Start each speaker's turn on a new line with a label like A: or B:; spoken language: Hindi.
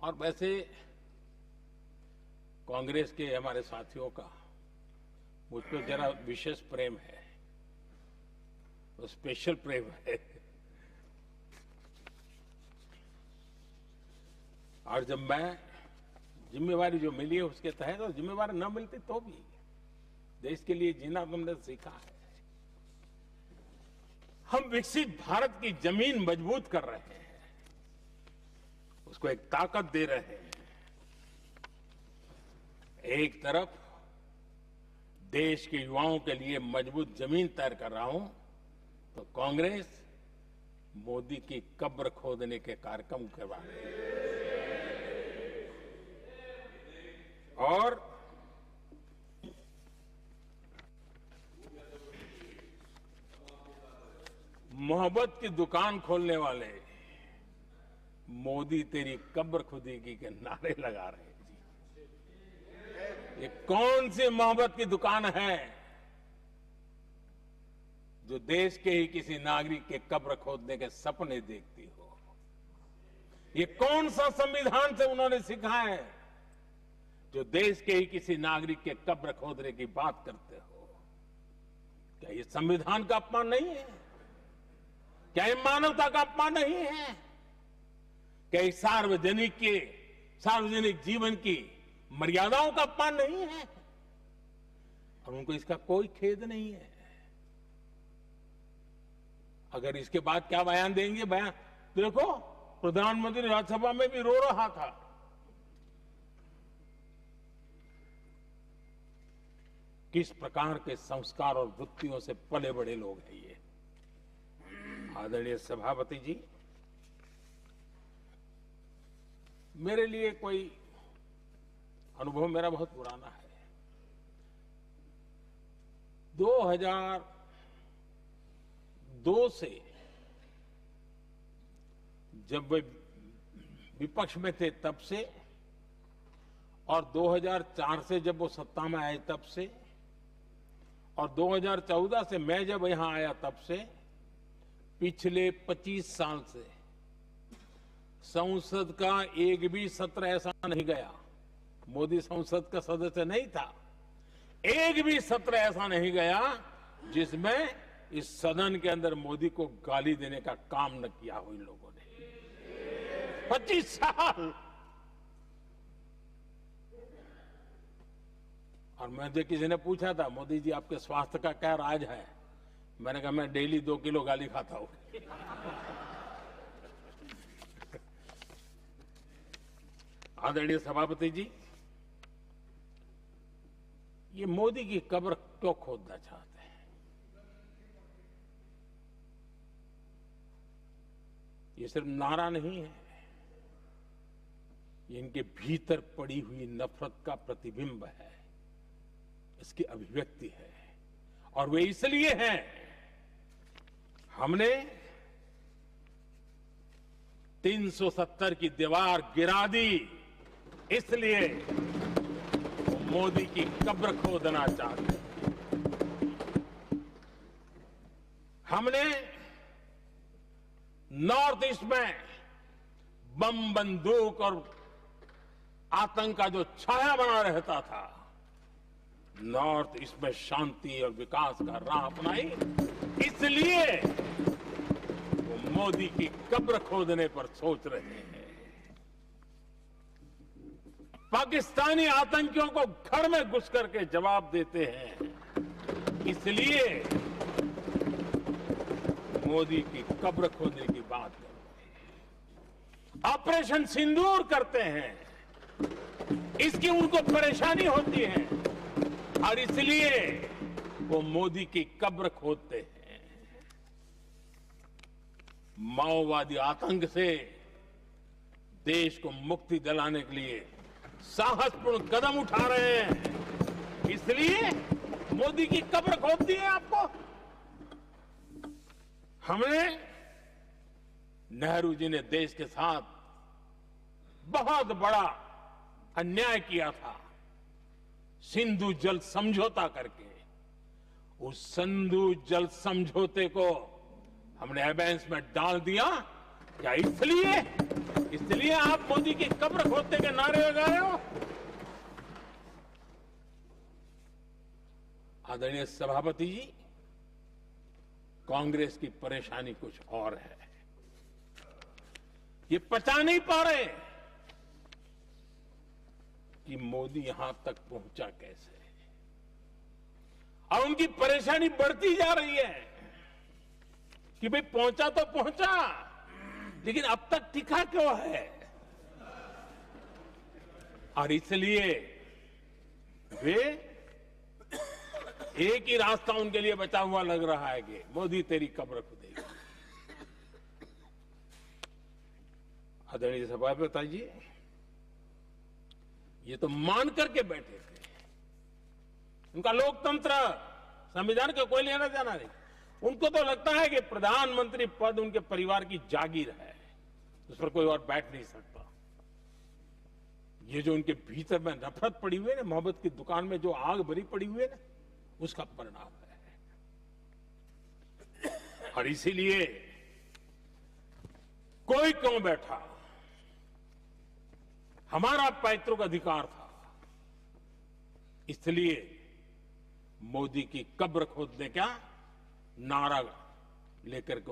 A: और वैसे कांग्रेस के हमारे साथियों का मुझ पर जरा विशेष प्रेम है, तो स्पेशल प्रेम है। और जब मैं जिम्मेवारी जो मिली है उसके तहत, और जिम्मेवारी न मिलती तो भी देश के लिए जीना तुमने सीखा है। हम विकसित भारत की जमीन मजबूत कर रहे हैं, उसको एक ताकत दे रहे हैं। एक तरफ देश के युवाओं के लिए मजबूत जमीन तैयार कर रहा हूं, तो कांग्रेस मोदी की कब्र खोदने के कार्यक्रम करवा रही है। और मोहब्बत की दुकान खोलने वाले मोदी तेरी कब्र खुदेगी के नारे लगा रहे हैं जी। ये कौन सी मोहब्बत की दुकान है जो देश के ही किसी नागरिक के कब्र खोदने के सपने देखती हो? ये कौन सा संविधान से उन्होंने सीखा है जो देश के ही किसी नागरिक के कब्र खोदने की बात करते हो? क्या ये संविधान का अपमान नहीं है? क्या ये मानवता का अपमान नहीं है? क्या ये सार्वजनिक जीवन की मर्यादाओं का अपमान नहीं है? और उनको इसका कोई खेद नहीं है। अगर इसके बाद क्या बयान देंगे? बयान देखो, प्रधानमंत्री राज्यसभा में भी रो रहा था। किस प्रकार के संस्कार और वृत्तियों से पले बड़े लोग हैं ये। आदरणीय सभापति जी, मेरे लिए कोई अनुभव मेरा बहुत पुराना है। 2002 से जब वे विपक्ष में थे तब से, और 2004 से जब वो सत्ता में आए तब से, और 2014 से मैं जब यहां आया तब से, पिछले 25 साल से संसद का एक भी सत्र ऐसा नहीं गया, मोदी संसद का सदस्य नहीं था, एक भी सत्र ऐसा नहीं गया जिसमें इस सदन के अंदर मोदी को गाली देने का काम न किया हो इन लोगों ने। 25 साल। और मुझे किसी ने पूछा था, मोदी जी आपके स्वास्थ्य का क्या राज है? मैंने कहा मैं डेली 2 किलो गाली खाता हूं। आदरणीय सभापति जी, ये मोदी की कब्र क्यों खोदना चाहते हैं? ये सिर्फ नारा नहीं है, ये इनके भीतर पड़ी हुई नफरत का प्रतिबिंब है, इसकी अभिव्यक्ति है। और वे इसलिए हैं, हमने 370 की दीवार गिरा दी, इसलिए वो मोदी की कब्र खोदना चाहते हैं। हमने नॉर्थ ईस्ट में बम बंदूक और आतंक का जो छाया बना रहता था, नॉर्थ ईस्ट में शांति और विकास का राह अपनाई, इसलिए वो मोदी की कब्र खोदने पर सोच रहे हैं। पाकिस्तानी आतंकियों को घर में घुस करके जवाब देते हैं, इसलिए मोदी की कब्र खोदने की बात करते हैं। ऑपरेशन सिंदूर करते हैं, इसकी उनको परेशानी होती है और इसलिए वो मोदी की कब्र खोदते हैं। माओवादी आतंक से देश को मुक्ति दिलाने के लिए साहसपूर्ण कदम उठा रहे हैं, इसलिए मोदी की कब्र खोदती है आपको। हमने, नेहरू जी ने देश के साथ बहुत बड़ा अन्याय किया था, सिंधु जल समझौता करके। उस सिंधु जल समझौते को हमने एबेंस में डाल दिया, क्या इसलिए इसलिए आप मोदी की कब्र खोदने के नारे लगा रहे हो। आदरणीय सभापति जी, कांग्रेस की परेशानी कुछ और है। ये पचा नहीं पा रहे कि मोदी यहां तक पहुंचा कैसे, और उनकी परेशानी बढ़ती जा रही है कि भाई पहुंचा तो पहुंचा, लेकिन अब तक टिका क्यों है। और इसलिए वे एक ही रास्ता उनके लिए बचा हुआ लग रहा है कि मोदी तेरी कब्र खुदेगी। आदरणीय सभापति जी, ये तो मान करके बैठे थे। उनका लोकतंत्र, संविधान का कोई लेना देना नहीं। उनको तो लगता है कि प्रधानमंत्री पद उनके परिवार की जागीर है, उस पर कोई और बैठ नहीं सकता। ये जो उनके भीतर में नफरत पड़ी हुई है ना, मोहब्बत की दुकान में जो आग भरी पड़ी हुई है ना, उसका परिणाम है। और इसीलिए कोई क्यों बैठा, हमारा पैतृक अधिकार था, इसलिए मोदी की कब्र खोदने का नारा लेकर के